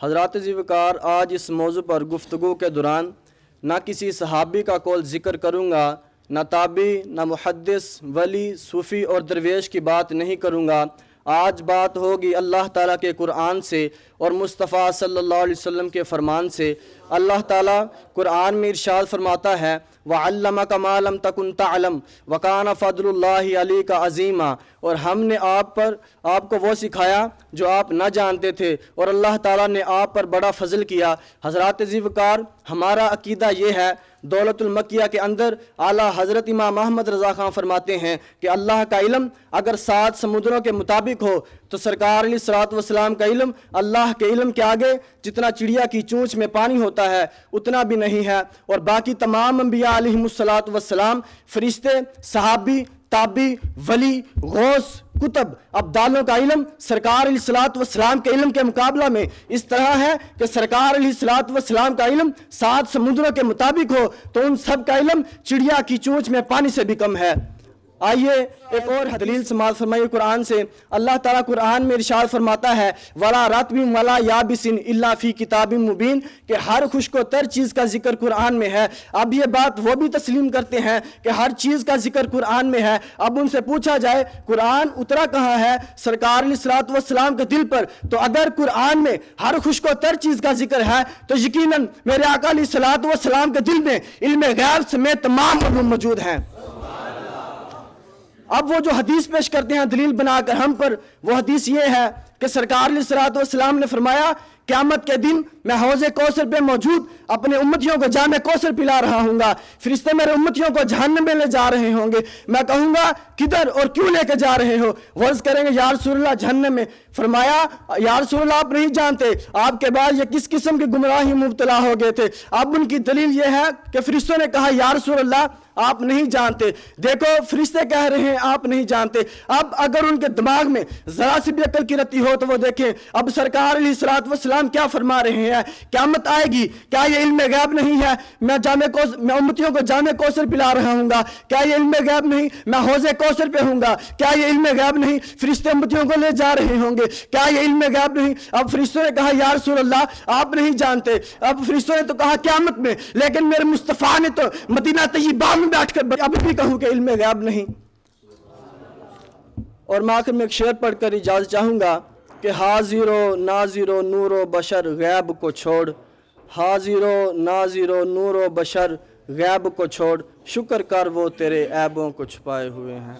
حضرات ذی وقار، آج اس موضوع پر گفتگو کے دوران نہ کسی صحابی کا قول ذکر کروں گا، نہ تابعی، نہ محدث، ولی، صوفی اور درویش کی بات نہیں کروں گا۔ آج بات ہوگی اللہ تعالیٰ کے قرآن سے اور مصطفیٰ صلی اللہ علیہ وسلم کے فرمان سے۔ اللہ تعالیٰ قرآن میں ارشاد فرماتا ہے وَعَلَّمَكَ مَا لَمْ تَكُنْ تَعْلَمْ وَكَانَ فَضْلُ اللَّهِ عَلَيْكَ عَظِيمًا، اور ہم نے آپ کو وہ سکھایا جو آپ نہ جانتے تھے، اور اللہ تعالیٰ نے آپ پر بڑا فضل کیا۔ حضرات ذی وقار، ہمارا عقیدہ یہ ہے، دولت المکیہ کے اندر اعلیٰ حضرت امام احمد رضا خان فرماتے ہیں کہ اللہ کا علم اگر 7 سمندروں کے مطابق ہو تو سرکار علیہ الصلوۃ والسلام کا علم اللہ کے علم کے آگے جتنا چڑیا کی چونچ میں پانی ہوتا ہے اتنا بھی نہیں ہے۔ اور باقی تمام انبیاء علیہم الصلوۃ والسلام، فرشتے، صحابی، تابعی، ولی، غوث، کتب، ابدالوں کا علم سرکار علیہ الصلوۃ والسلام کے علم کے مقابلہ میں اس طرح ہے کہ سرکار علیہ الصلوۃ والسلام کا علم 7 سمندروں کے مطابق ہو تو ان سب کا علم چڑیا کی چونچ میں پانی سے بھی کم ہے۔ آئیے ایک اور دلیل سماعت فرمائیے قرآن سے۔ اللہ تعالیٰ قرآن میں ارشاد فرماتا ہے وَلَا رَطْبٍ وَلَا يَابِسٍ إِلَّا فِي كِتَابٍ مُبِينٍ، کہ ہر خشک و تر چیز کا ذکر قرآن میں ہے۔ اب یہ بات وہ بھی تسلیم کرتے ہیں کہ ہر چیز کا ذکر قرآن میں ہے۔ اب ان سے پوچھا جائے قرآن اترا کہاں ہے؟ سرکار علیہ الصلوۃ والسلام کے دل پر۔ تو اگر قرآن میں ہر خشک و تر چیز کا ذکر ہے تو یقیناً میرے آقا علیہ الصلوۃ والسلام کے دل میں علم غیب سمیت تمام علوم موجود ہیں۔ اب وہ جو حدیث پیش کرتے ہیں دلیل بنا کر ہم پر، وہ حدیث یہ ہے کہ سرکار علیہ الصلوۃ والسلام نے فرمایا قیامت کے دن میں حوض کوثر پہ موجود اپنے امتیوں کو جام کوثر پلا رہا ہوں گا، فرشتے میرے امتیوں کو جہنم میں لے جا رہے ہوں گے۔ میں کہوں گا کدھر اور کیوں لے کے جا رہے ہو؟ وہ عرض کریں گے یا رسول اللہ جہنم میں۔ فرمایا یا رسول اللہ آپ نہیں جانتے آپ کے بعد یہ کس قسم کی گمراہی مبتلا ہو گئے تھے۔ اب ان کی دلیل یہ ہے کہ فرشتوں نے کہا یا رسول اللہ آپ نہیں جانتے۔ دیکھو فرشتے کہہ رہے ہیں آپ نہیں جانتے۔ اب اگر ان کے دماغ میں ذرا سی بھی عقل کی رتی ہو تو وہ دیکھیں اب سرکار علیہ الصلوۃ والسلام کیا فرما رہے ہیں، قیامت آئے گی، کیا یہ علم غیب نہیں ہے؟ میں امتیوں کو جامع کوثر پلا رہا ہوں گا، کیا یہ علم غیب نہیں؟ میں حوض کوثر پہ ہوں گا، کیا یہ علم غیب نہیں؟ فرشتے امتیوں کو لے جا رہے ہوں گے، کیا یہ علم غیب نہیں؟ اب فرشتوں نے کہا یا رسول اللہ آپ نہیں جانتے۔ اب فرشتوں نے تو کہا قیامت میں، لیکن میرے مصطفیٰ نے تو مدینہ طیبہ میں بیٹھ کر اب بھی کہوں کہ علم غیب نہیں۔ اور میں آخر میں ایک شعر پڑھ کر اجازت چاہوں گا کہ حاضر و ناظر و نور و بشر غیب کو چھوڑ، حاضر و ناظر و نور و بشر غیب کو چھوڑ، شکر کر وہ تیرے عیبوں کو چھپائے ہوئے ہیں۔